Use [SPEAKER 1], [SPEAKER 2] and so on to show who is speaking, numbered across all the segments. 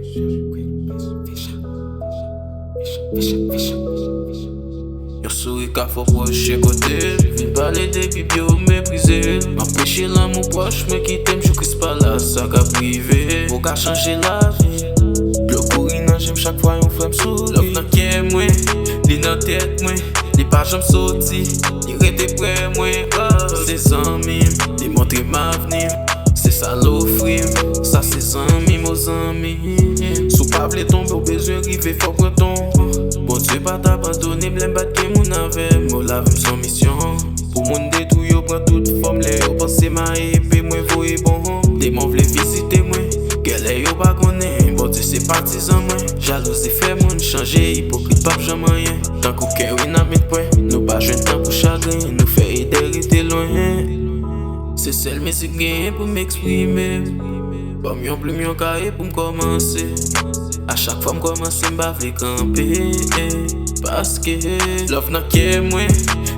[SPEAKER 1] Yon souri ka fò proche kote, vin pale de bibi ou méprize. M'empêche l'amour proche, mais qui t'aime, je crise pas là, ça ka privé. Faut ka changer la vie. Bleu couri nan j'aime chaque fois yon fè m'souri. Love nan kè mwen, li nan tèt mwen, li pa jam soti, li rete prè mwen. Se zanmim, li montre m'avenir, c'est ça l'offrir, ça c'est zanmim aux zanmim. Sou pa vle tombe ou besoin rive fò pran ton. Bon Dieu pas t'abandonner, m'l'aime bat ke moun avem, mo lavem son mission. Pour moun detou yo pran toute forme, le yo pense ma épée, mwen voye bon. Démon vle visiter mwen, gele yo pa konnen, bon Dieu c'est partisan mwen. Jalousie fait moun changer, hypocrite pas jam rien. Tant kou kè wè nan met point, nou pa jwen tan pou chagrin, nou fè aider rete loin. C'est seul musique gen pou m'exprimer, pas yon plume yon kaye pou m'komanse. A chaque fois m'komanse m'ba vle kampe, parce que love nan kè mwen,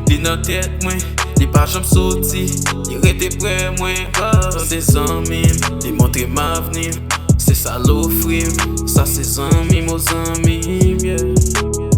[SPEAKER 1] li nan tèt mwen, li pa jam soti, li rete prè mwen. Se zanmim, li montre m'avenir, c'est ça l'offrir, ça c'est zanmim aux zanmim, yeah.